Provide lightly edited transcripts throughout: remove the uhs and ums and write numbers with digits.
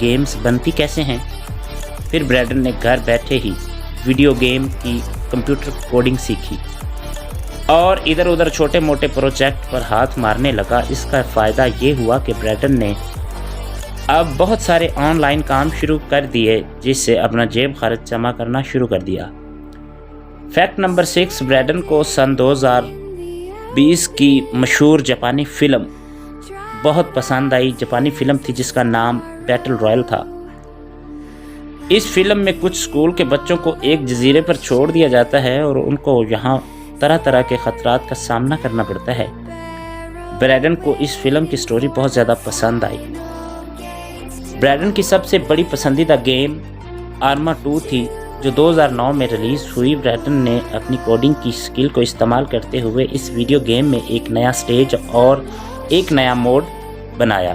Games بنتی کیسے ہیں۔ پھر برینڈن نے گھر بیٹھے ہی ویڈیو گیم کی کمپیوٹر کوڈنگ سیکھی اور ادھر ادھر چھوٹے موٹے پروجیکٹ پر ہاتھ مارنے لگا۔ اس کا فائدہ یہ ہوا کہ برینڈن نے اب بہت سارے آن لائن کام شروع کر دیے، جس سے اپنا جیب خرچ جمع کرنا شروع کر دیا۔ فیکٹ نمبر 6، برینڈن کو سن 2020 کی مشہور جاپانی فلم بہت پسند آئی۔ جاپانی فلم تھی جس کا نام بیٹل رائل تھا۔ اس فلم میں کچھ اسکول کے بچوں کو ایک جزیرے پر چھوڑ دیا جاتا ہے اور ان کو یہاں طرح طرح کے خطرات کا سامنا کرنا پڑتا ہے۔ برینڈن کو اس فلم کی سٹوری بہت زیادہ پسند آئی۔ برینڈن کی سب سے بڑی پسندیدہ گیم آرما 2 تھی جو 2009 میں ریلیز ہوئی۔ برینڈن نے اپنی کوڈنگ کی سکل کو استعمال کرتے ہوئے اس ویڈیو گیم میں ایک نیا سٹیج اور ایک نیا موڈ بنایا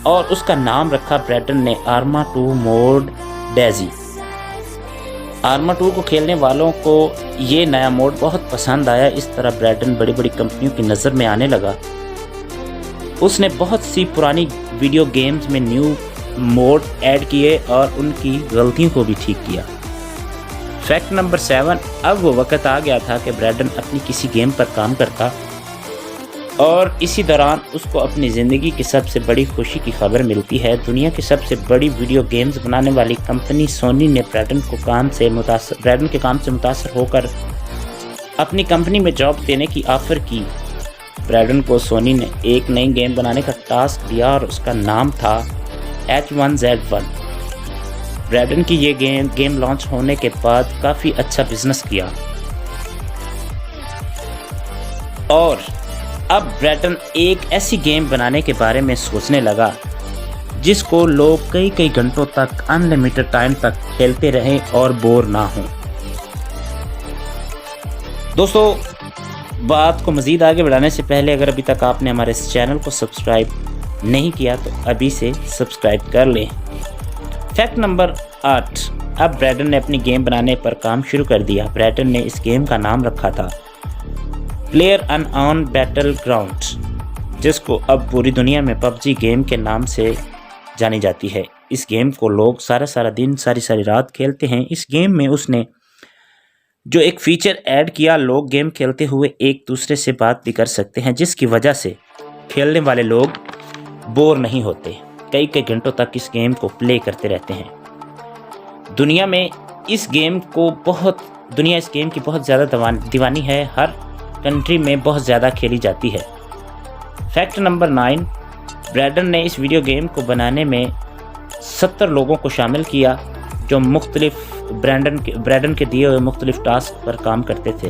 اور اس کا نام رکھا برینڈن نے آرما 2 موڈ ڈیزی۔ آرما 2 کو کھیلنے والوں کو یہ نیا موڈ بہت پسند آیا۔ اس طرح برینڈن بڑی بڑی کمپنیوں کی نظر میں آنے لگا۔ اس نے بہت سی پرانی ویڈیو گیمز میں نیو موڈ ایڈ کیے اور ان کی غلطیوں کو بھی ٹھیک کیا۔ فیکٹ نمبر 7، اب وہ وقت آ گیا تھا کہ برینڈن اپنی کسی گیم پر کام کرتا اور اسی دوران اس کو اپنی زندگی کی سب سے بڑی خوشی کی خبر ملتی ہے۔ دنیا کی سب سے بڑی ویڈیو گیمز بنانے والی کمپنی سونی نے برینڈن کے کام سے متاثر ہو کر اپنی کمپنی میں جاب دینے کی آفر کی۔ برینڈن کو سونی نے ایک نئی گیم بنانے کا ٹاسک دیا اور اس کا نام تھا H1Z1۔ برینڈن کی یہ گیم لانچ ہونے کے بعد کافی اچھا بزنس کیا اور اب برینڈن ایک ایسی گیم بنانے کے بارے میں سوچنے لگا جس کو لوگ کئی گھنٹوں تک ان لمیٹڈ ٹائم تک کھیلتے رہیں اور بور نہ ہوں۔ دوستو، بات کو مزید آگے بڑھانے سے پہلے اگر ابھی تک آپ نے ہمارے اس چینل کو سبسکرائب نہیں کیا تو ابھی سے سبسکرائب کر لیں۔ فیکٹ نمبر 8، اب برینڈن نے اپنی گیم بنانے پر کام شروع کر دیا۔ برینڈن نے اس گیم کا نام رکھا تھا پلیئر ان بیٹل گراؤنڈ، جس کو اب پوری دنیا میں PUBG گیم کے نام سے جانی جاتی ہے۔ اس گیم کو لوگ سارا دن ساری رات کھیلتے ہیں۔ اس گیم میں اس نے جو ایک فیچر ایڈ کیا، لوگ گیم کھیلتے ہوئے ایک دوسرے سے بات بھی کر سکتے ہیں، جس کی وجہ سے کھیلنے والے لوگ بور نہیں ہوتے، کئی گھنٹوں تک اس گیم کو پلے کرتے رہتے ہیں۔ دنیا اس گیم کی بہت زیادہ دیوانی ہے، ہر کنٹری میں بہت زیادہ کھیلی جاتی ہے۔ فیکٹ نمبر 9، برینڈن نے اس ویڈیو گیم کو بنانے میں 70 لوگوں کو شامل کیا جو مختلف برینڈن کے دیے ہوئے مختلف ٹاسک پر کام کرتے تھے۔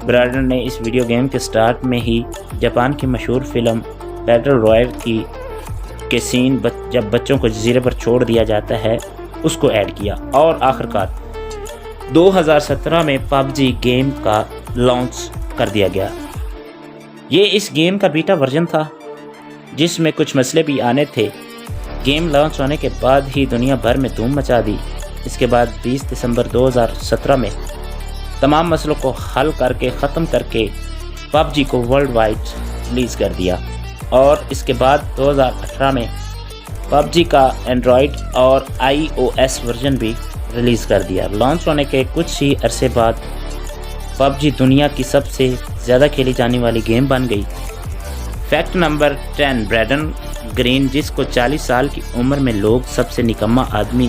برینڈن نے اس ویڈیو گیم کے سٹارٹ میں ہی جاپان کی مشہور فلم بیٹل رائل کے سین جب بچوں کو جزیرے پر چھوڑ دیا جاتا ہے اس کو ایڈ کیا، اور آخرکار 2017 میں PUBG گیم کا لانچ کر دیا گیا۔ یہ اس گیم کا بیٹا ورژن تھا جس میں کچھ مسئلے بھی آنے تھے۔ گیم لانچ ہونے کے بعد ہی دنیا بھر میں دھوم مچا دی۔ اس کے بعد 20 دسمبر 2017 میں تمام مسئلوں کو حل کر کے ختم کر کے PUBG کو ورلڈ وائڈ ریلیز کر دیا، اور اس کے بعد 2018 میں PUBG کا اینڈرائڈ اور iOS ورژن بھی ریلیز کر دیا۔ لانچ ہونے کے کچھ ہی عرصے بعد PUBG دنیا کی سب سے زیادہ کھیلی جانے والی گیم بن گئی۔ فیکٹ نمبر 10، برینڈن گرین، جس کو 40 سال کی عمر میں لوگ سب سے نکما آدمی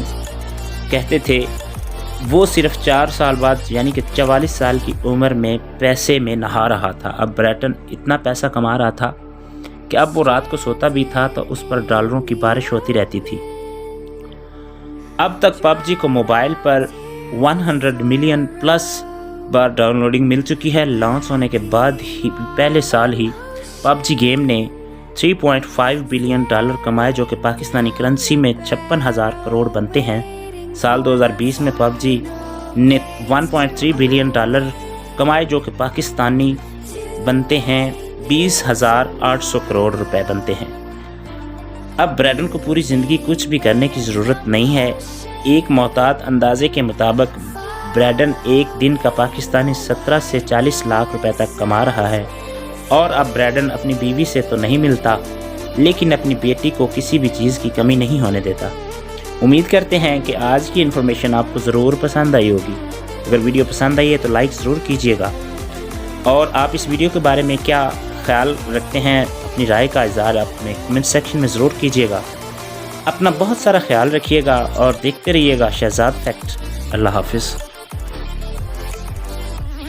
کہتے تھے، وہ صرف 4 سال بعد یعنی کہ 44 سال کی عمر میں پیسے میں نہا رہا تھا۔ اب برینڈن اتنا پیسہ کما رہا تھا کہ اب وہ رات کو سوتا بھی تھا تو اس پر ڈالروں کی بارش ہوتی رہتی تھی۔ اب تک PUBG کو موبائل پر 100 million plus bar down loading مل چکی ہے۔ لانچ ہونے کے بعد ہی پہلے سال ہی PUBG گیم نے $3.5 بلین کمائے، جو کہ پاکستانی کرنسی میں 56,000 کروڑ بنتے ہیں۔ سال 2020 میں PUBG نے $1.3 بلین کمائے، جو کہ پاکستانی بنتے ہیں 20,800 کروڑ روپے بنتے ہیں۔ اب برینڈن کو پوری زندگی کچھ بھی کرنے کی ضرورت نہیں ہے۔ ایک محتاط اندازے کے مطابق برینڈن ایک دن کا پاکستانی 17 سے 40 لاکھ روپے تک کما رہا ہے اور اب برینڈن اپنی بیوی سے تو نہیں ملتا لیکن اپنی بیٹی کو کسی بھی چیز کی کمی نہیں ہونے دیتا۔ امید کرتے ہیں کہ آج کی انفارمیشن آپ کو ضرور پسند آئی ہوگی۔ اگر ویڈیو پسند آئی ہے تو لائک ضرور کیجیے گا، اور آپ اس ویڈیو کے بارے میں کیا خیال رکھتے ہیں، اپنی رائے کا اظہار اپنے کمنٹ سیکشن میں ضرور کیجیے گا۔ اپنا بہت سارا خیال رکھیے گا اور دیکھتے رہیے گا شہزاد فیکٹ۔ اللہ حافظ۔